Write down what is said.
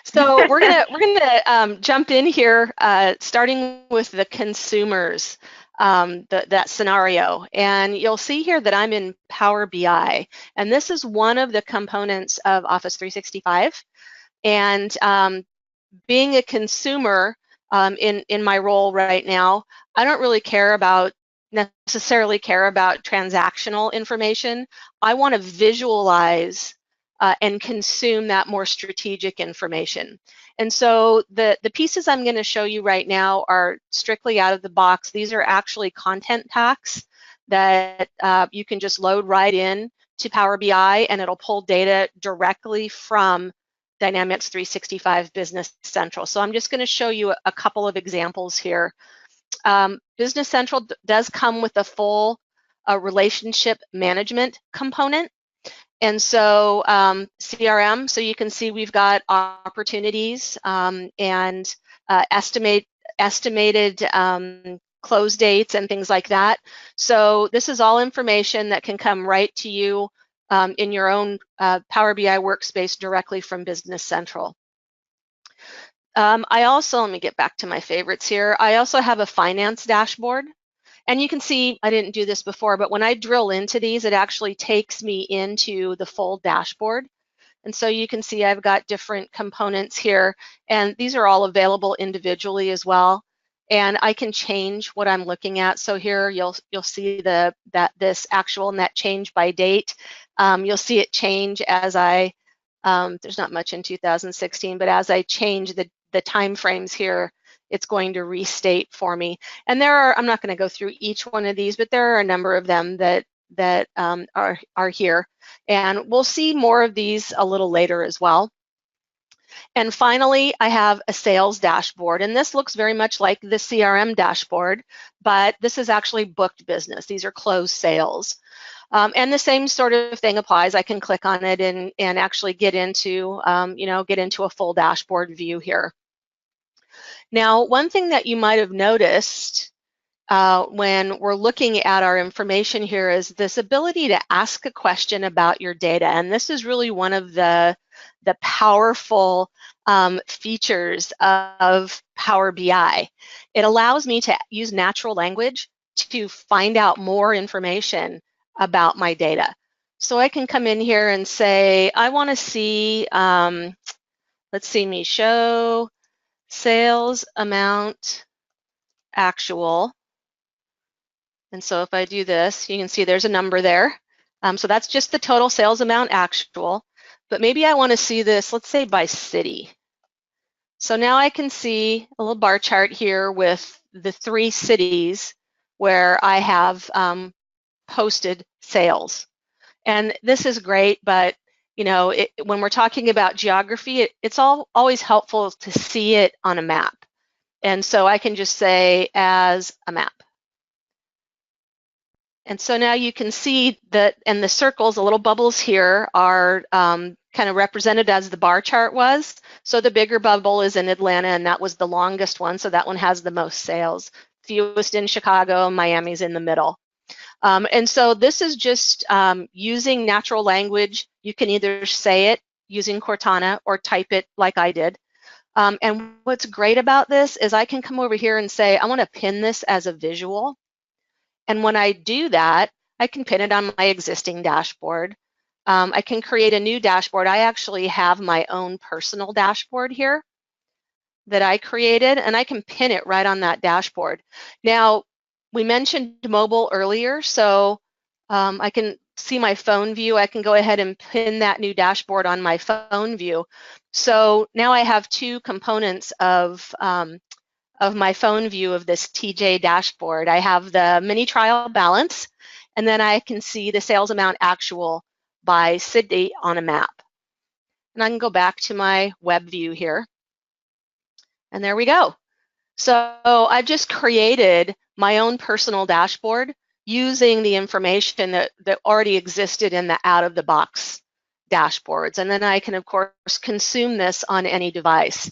So we're gonna jump in here, starting with the consumers, that scenario, and you'll see here that I'm in Power BI, and this is one of the components of Office 365. And being a consumer, in my role right now, I don't really necessarily care about transactional information. I want to visualize and consume that more strategic information. And so the pieces I'm going to show you right now are strictly out of the box. These are actually content packs that you can just load right in to Power BI, and it'll pull data directly from Dynamics 365 Business Central. So I'm just going to show you a couple of examples here. Business Central does come with a full relationship management component. And so CRM, so you can see we've got opportunities and estimated close dates and things like that. So this is all information that can come right to you in your own Power BI workspace directly from Business Central. Let me get back to my favorites here. I also have a finance dashboard. And you can see, I didn't do this before, but when I drill into these, it actually takes me into the full dashboard. And so you can see I've got different components here, and these are all available individually as well. And I can change what I'm looking at. So here you'll see this actual net change by date. You'll see it change as there's not much in 2016, but as I change the time frames here, it's going to restate for me. And I'm not going to go through each one of these, but there are a number of them that are here. And we'll see more of these a little later as well. And finally, I have a sales dashboard, and this looks very much like the CRM dashboard, but this is actually booked business. These are closed sales. And the same sort of thing applies. I can click on it and actually get into a full dashboard view here. Now, one thing that you might have noticed when we're looking at our information here is this ability to ask a question about your data. And this is really one of the powerful features of Power BI. It allows me to use natural language to find out more information about my data. So I can come in here and say, I want to see, show sales amount actual. And so if I do this, you can see there's a number there. So that's just the total sales amount actual. But maybe I want to see this, let's say by city. So now I can see a little bar chart here with the 3 cities where I have posted sales. And this is great, but when we're talking about geography, it's always helpful to see it on a map. And so I can just say as a map. And so now you can see that, and the circles, the little bubbles here are kind of represented as the bar chart was. So the bigger bubble is in Atlanta, and that was the longest one. So that one has the most sales. Fewest in Chicago, Miami's in the middle. And so this is just using natural language. You can either say it using Cortana or type it like I did. And what's great about this is I can come over here and say, I want to pin this as a visual. And when I do that, I can pin it on my existing dashboard. I can create a new dashboard. I actually have my own personal dashboard here that I created, and I can pin it right on that dashboard. Now, we mentioned mobile earlier, so I can see my phone view. I can go ahead and pin that new dashboard on my phone view. So now I have 2 components of my phone view of this TJ dashboard. I have the mini trial balance, and then I can see the sales amount actual by city on a map. And I can go back to my web view here. And there we go. So I've just created my own personal dashboard using the information that already existed in the out-of-the-box dashboards. And then I can, of course, consume this on any device.